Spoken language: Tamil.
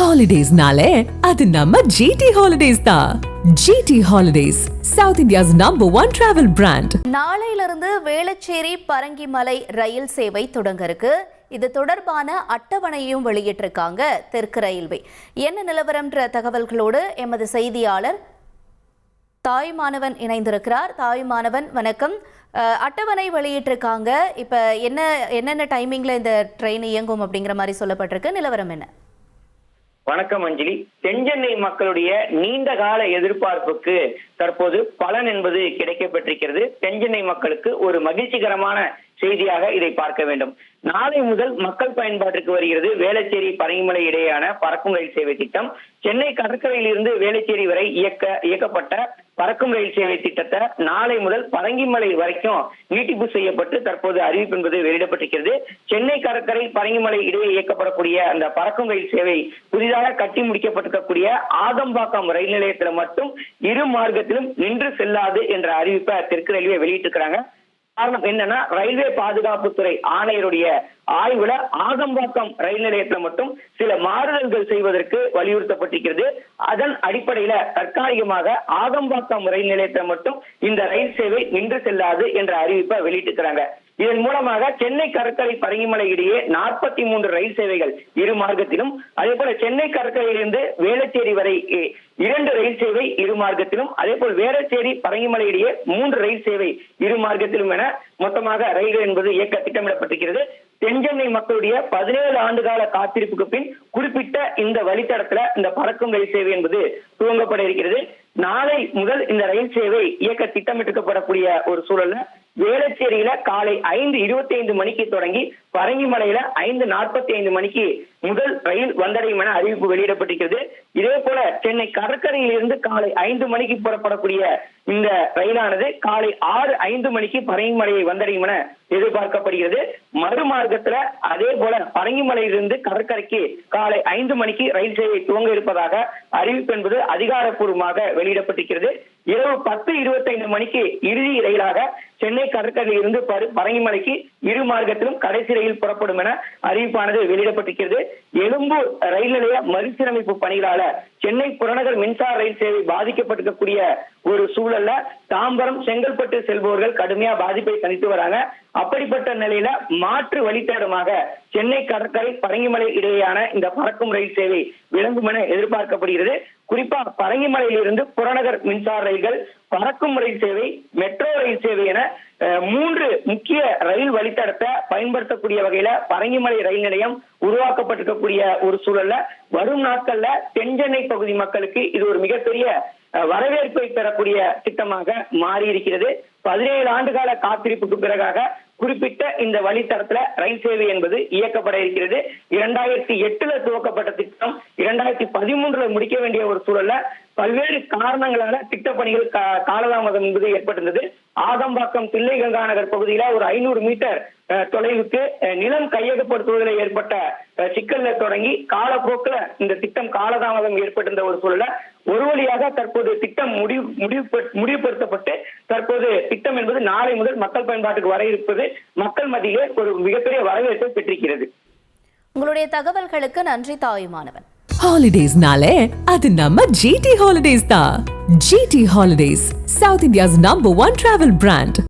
ஹாலிடேஸ்னாலே அது நம்ம ஜிடி ஹாலிடேஸ் தான். GT Holidays, South India's #1 travel brand. நாளையிலிருந்து வேளச்சேரி பரங்கிமலை ரயில் சேவை தொடங்க இருக்கு. இது தொடர்பான அட்டவணையும் வெளியிட்டிருக்காங்க தெற்கு ரயில்வே. என்ன நிலவரம்ன்ற தகவல்களோடு எமது செய்தியாளர் தாய்மானவன் இணைந்திருக்கிறார். தாய்மானவன், வணக்கம். அட்டவணை வெளியிட்டிருக்காங்க. இப்போ என்னென்ன டைமிங்ல இந்த ட்ரெயின் இயங்கும் அப்படிங்கிற மாதிரி சொல்லப்பட்டிருக்கு. நிலவரம் என்ன? வணக்கம் அஞ்சலி. தென்சென்னை மக்களுடைய நீண்ட கால எதிர்பார்ப்புக்கு தற்போது பலன் என்பது கிடைக்கப்பட்டிருக்கிறது. தென்சென்னை மக்களுக்கு ஒரு மகிழ்ச்சிகரமான செய்தியாக இதை பார்க்க வேண்டும். நாளை முதல் மக்கள் பயன்பாட்டிற்கு வருகிறது வேளச்சேரி பரங்கிமலை இடையேயான பறக்கும் ரயில் சேவை திட்டம். சென்னை கடற்கரையில் இருந்து வேளச்சேரி வரை இயக்கப்பட்ட பறக்கும் ரயில் சேவை திட்டத்தை நாளை முதல் பரங்கிமலை வரைக்கும் நீட்டிப்பு செய்யப்பட்டு தற்போது அறிவிப்பு என்பது வெளியிடப்பட்டிருக்கிறது. சென்னை கடற்கரை பரங்கிமலை இடையே இயக்கப்படக்கூடிய அந்த பறக்கும் ரயில் சேவை புதிதாக கட்டி முடிக்கப்பட்டிருக்கக்கூடிய ஆதம்பாக்கம் ரயில் நிலையத்தில் மட்டும் இரு மார்க்கத்திலும் நின்று செல்லாது என்ற அறிவிப்பை தெற்கு ரயில்வே வெளியிட்டிருக்கிறாங்க. காரணம் என்னன்னா, ரயில்வே பாதுகாப்புத்துறை ஆணையருடைய ஆய்வுல ஆதம்பாக்கம் ரயில் நிலையத்தில் மட்டும் சில மாறுதல்கள் செய்வதற்கு வலியுறுத்தப்பட்டிருக்கிறது. அதன் அடிப்படையில தற்காலிகமாக ஆதம்பாக்கம் ரயில் நிலையத்தில் மட்டும் இந்த ரயில் சேவை நின்று செல்லாது என்ற அறிவிப்பை வெளியிட்டிருக்கிறாங்க. இதன் மூலமாக சென்னை கடற்கரை பரங்கிமலை இடையே 43 ரயில் சேவைகள் இரு மார்க்கத்திலும், அதே போல சென்னை கடற்கரையிலிருந்து வேளச்சேரி வரை 2 ரயில் சேவை இரு மார்க்கத்திலும், அதே போல் வேளச்சேரி பரங்கிமலை இடையே 3 ரயில் சேவை இரு மார்க்கத்திலும் என மொத்தமாக ரயில்கள் என்பது இயக்க திட்டமிடப்பட்டிருக்கிறது. தென்சென்னை மக்களுடைய 17 ஆண்டுகால காத்திருப்புக்கு பின் குறிப்பிட்ட இந்த வழித்தடத்துல இந்த பறக்கும் ரயில் சேவை என்பது துவங்கப்பட இருக்கிறது. நாளை முதல் இந்த ரயில் சேவை இயக்க திட்டமிட்டிருக்கப்படக்கூடிய ஒரு சூழல்ல வேளச்சேரியில காலை 5:25 மணிக்கு தொடங்கி பரங்கிமலையில 5:45 மணிக்கு முதல் ரயில் வந்தடையும் என அறிவிப்பு வெளியிடப்பட்டிருக்கிறது. இதே போல சென்னை கடற்கரையில் இருந்து காலை 5 மணிக்கு புறப்படக்கூடிய இந்த ரயிலானது காலை 6:05 மணிக்கு பரங்கிமலையை வந்தடையும் என எதிர்பார்க்கப்படுகிறது. மறுமார்க்கத்துல அதே போல பரங்கிமலையிலிருந்து கடற்கரைக்கு காலை 5 மணிக்கு ரயில் சேவை துவங்க இருப்பதாக அறிவிப்பு என்பது அதிகாரப்பூர்வமாக வெளியிடப்பட்டிருக்கிறது. இரவு 10:25 மணிக்கு இறுதி ரயிலாக சென்னை கடற்கரையில் இருந்து பரங்கிமலைக்கு இரு மார்க்கத்திலும் கடைசி ரயில் புறப்படும் என அறிவிப்பானது வெளியிடப்பட்டிருக்கிறது. எழும்பூர் ரயில் நிலைய மறுசீரமைப்பு பணிகளால சென்னை புறநகர் மின்சார ரயில் சேவை பாதிக்கப்பட்டிருக்கக்கூடிய ஒரு சூழல்ல தாம்பரம் செங்கல்பட்டு செல்பவர்கள் கடுமையா பாதிப்பை சந்தித்து வராங்க. அப்படிப்பட்ட நிலையில மாற்று வழித்தடமாக சென்னை கடற்கரை பரங்கிமலை இடையேயான இந்த பறக்கும் ரயில் சேவை விளங்கும் என எதிர்பார்க்கப்படுகிறது. குறிப்பா பரங்கிமலையில் இருந்து புறநகர் மின்சார ரயில்கள், பறக்கும் ரயில் சேவை, மெட்ரோ ரயில் சேவை என 3 முக்கிய ரயில் வழித்தடத்தை பயன்படுத்தக்கூடிய வகையில பரங்கிமலை ரயில் நிலையம் உருவாக்கப்பட்டிருக்கக்கூடிய ஒரு சூழல்ல வரும் நாட்கள்ல தென்சென்னை பகுதி மக்களுக்கு இது ஒரு மிகப்பெரிய வரவேற்பை பெறக்கூடிய திட்டமாக மாறி இருக்கிறது. 17 ஆண்டுகால காத்திருப்புக்கு பிறகாக குறிப்பிட்ட இந்த வழித்தடத்துல ரயில் சேவை என்பது இயக்கப்பட இருக்கிறது. 2008 துவக்கப்பட்ட திட்டம் 2013 முடிக்க வேண்டிய ஒரு சூழல்ல பல்வேறு காரணங்களால திட்டப்பணிகள் காலதாமதம் என்பது ஏற்பட்டிருந்தது. ஆதம்பாக்கம் தில்லை கங்காநகர் பகுதியில ஒரு 500 மீட்டர் தொலைவுக்கு நிலம் கையகப்படுத்துவதில் ஏற்பட்ட சிக்கல்ல தொடங்கி காலப்போக்கில் இந்த திட்டம் காலதாமதம் ஏற்பட்டிருந்த ஒரு சூழல்ல ஒரு வழியாக தற்போது திட்டம் முடிவுபடுத்தப்பட்டு தற்போது திட்டம் என்பது நாளை முதல் மக்கள் பயன்பாட்டுக்கு வர இருப்பது மக்கள் மத்தியிலே ஒரு மிகப்பெரிய வரவேற்பை பெற்றிருக்கிறது. உங்களுடைய தகவல்களுக்கு நன்றி தாயுமானவன். ஹாலிடேஸ்னாலே அது நம்ம ஜிடி ஹாலிடேஸ் தான். GT Holidays, South India's #1 travel brand.